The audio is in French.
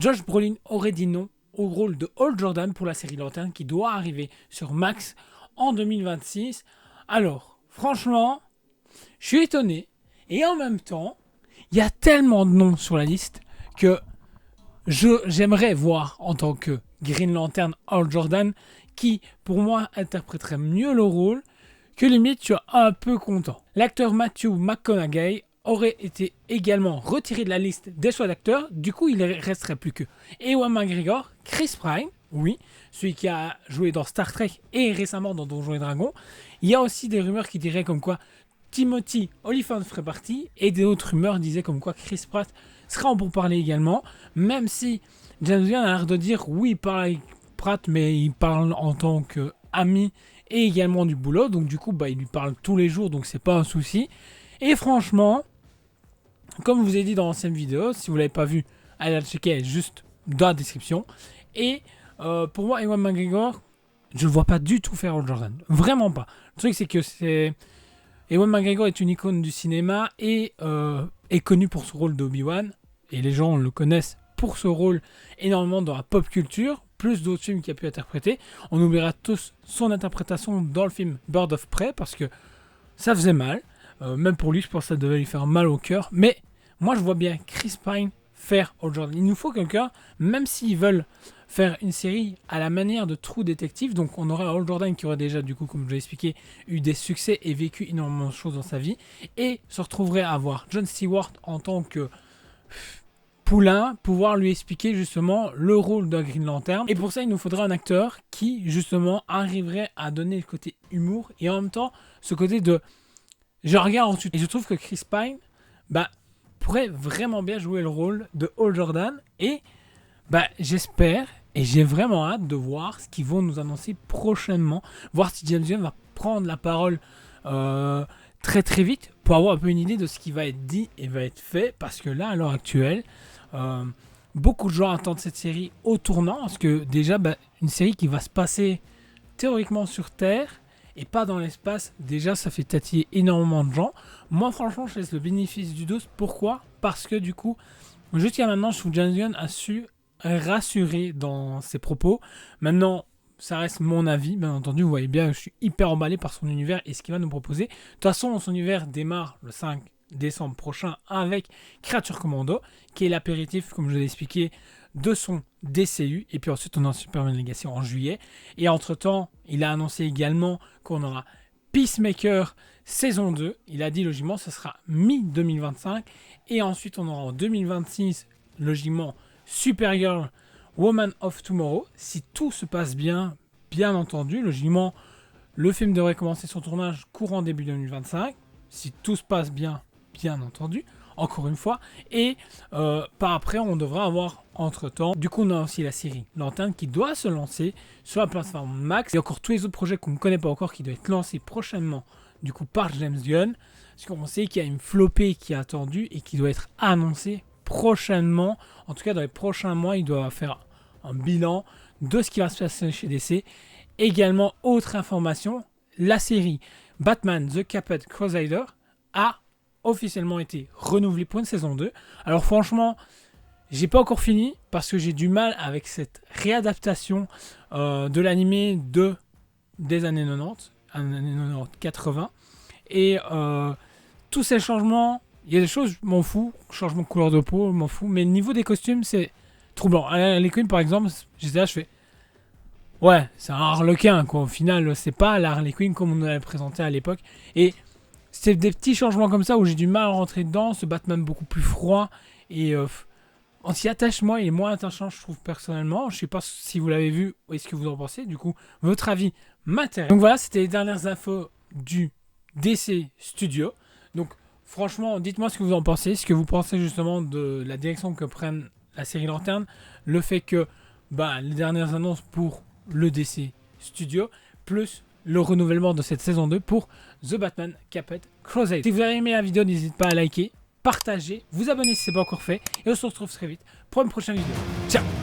Josh Brolin aurait dit non au rôle de Hal Jordan pour la série Lanterne qui doit arriver sur Max en 2026. Alors, franchement, je suis étonné. Et en même temps, il y a tellement de noms sur la liste que j'aimerais voir en tant que Green Lantern Hal Jordan qui, pour moi, interpréterait mieux le rôle que limite, tu es un peu content. L'acteur Matthew McConaughey aurait été également retiré de la liste des choix d'acteurs. Du coup, il ne resterait plus que Ewan McGregor, Chris Pine, oui, celui qui a joué dans Star Trek et récemment dans Donjons et Dragons. Il y a aussi des rumeurs qui diraient comme quoi Timothy Olyphant ferait partie et d'autres rumeurs disaient comme quoi Chris Pratt sera en pourparlers également, même si James Gunn a l'air de dire oui, il parle avec Pratt, mais il parle en tant qu'ami et également du boulot, donc du coup il lui parle tous les jours, donc c'est pas un souci. Et franchement, comme je vous ai dit dans l'ancienne vidéo, si vous l'avez pas vu, allez la checker juste dans la description. Et pour moi, Ewan McGregor, je le vois pas du tout faire Hal Jordan, vraiment pas. Le truc c'est que Ewan McGregor est une icône du cinéma et est connu pour son rôle d'Obi-Wan. Et les gens le connaissent pour ce rôle énormément dans la pop culture, plus d'autres films qu'il a pu interpréter. On oubliera tous son interprétation dans le film Bird of Prey parce que ça faisait mal. Même pour lui, je pense que ça devait lui faire mal au cœur. Mais moi, je vois bien Chris Pine faire Hal Jordan. Il nous faut quelqu'un, même s'ils veulent faire une série à la manière de True Detective. Donc on aurait Hal Jordan qui aurait déjà, du coup, comme je l'ai expliqué, eu des succès et vécu énormément de choses dans sa vie. Et se retrouverait à avoir John Stewart en tant que poulain, pouvoir lui expliquer justement le rôle d'un Green Lantern. Et pour ça, il nous faudrait un acteur qui, justement, arriverait à donner le côté humour et en même temps, ce côté de je regarde ensuite. Et je trouve que Chris Pine pourrait vraiment bien jouer le rôle de Hal Jordan. Et j'espère et j'ai vraiment hâte de voir ce qu'ils vont nous annoncer prochainement. Voir si James Gunn va prendre la parole très très vite pour avoir un peu une idée de ce qui va être dit et va être fait. Parce que là, à l'heure actuelle, beaucoup de gens attendent cette série au tournant. Parce que déjà, une série qui va se passer théoriquement sur Terre et pas dans l'espace, déjà ça fait tatiller énormément de gens. Moi franchement je laisse le bénéfice du doute. Pourquoi ? Parce que du coup, jusqu'à maintenant je trouve que James Gunn a su rassurer dans ses propos. Maintenant ça reste mon avis, bien entendu, vous voyez bien je suis hyper emballé par son univers et ce qu'il va nous proposer. De toute façon son univers démarre le 5 décembre prochain avec Creature Commando, qui est l'apéritif, comme je l'ai expliqué, de son DCU. Et puis ensuite, on a Superman Legacy en juillet. Et entre-temps, il a annoncé également qu'on aura Peacemaker saison 2. Il a dit, logiquement, ce sera mi-2025. Et ensuite, on aura en 2026, logiquement, Supergirl, Woman of Tomorrow. Si tout se passe bien, bien entendu, logiquement, le film devrait commencer son tournage courant début 2025. Si tout se passe bien, bien entendu, encore une fois. Et par après, on devra avoir entre-temps. Du coup, on a aussi la série Lanterne qui doit se lancer sur la plateforme Max. Il y a encore tous les autres projets qu'on ne connaît pas encore qui doivent être lancés prochainement, du coup, par James Gunn. Parce qu'on sait qu'il y a une flopée qui est attendue et qui doit être annoncée prochainement. En tout cas, dans les prochains mois, il doit faire un bilan de ce qui va se passer chez DC. Également, autre information, la série Batman The Caped Crusader a officiellement été renouvelée pour une saison 2. Alors franchement, j'ai pas encore fini parce que j'ai du mal avec cette réadaptation de l'animé des années 90, années 90-80. Et tous ces changements, il y a des choses, je m'en fous, changement de couleur de peau, je m'en fous, mais le niveau des costumes, c'est troublant. Harley Quinn, par exemple, j'étais là, je fais ouais, c'est un Harlequin, quoi. Au final, c'est pas la Harley Quinn comme on nous l'avait présenté à l'époque. Et c'est des petits changements comme ça où j'ai du mal à rentrer dedans. Ce Batman beaucoup plus froid. Et on s'y attache, moi, il est moins attachant, je trouve, personnellement. Je sais pas si vous l'avez vu ou est-ce que vous en pensez. Du coup, votre avis m'intéresse. Donc voilà, c'était les dernières infos du DC Studio. Donc franchement, dites-moi ce que vous en pensez. Ce que vous pensez justement de la direction que prenne la série Lanterne. Le fait que les dernières annonces pour le DC Studio, plus le renouvellement de cette saison 2 pour The Batman Caped Crusade. Si vous avez aimé la vidéo, n'hésitez pas à liker, partager, vous abonner si ce n'est pas encore fait, et on se retrouve très vite pour une prochaine vidéo. Ciao!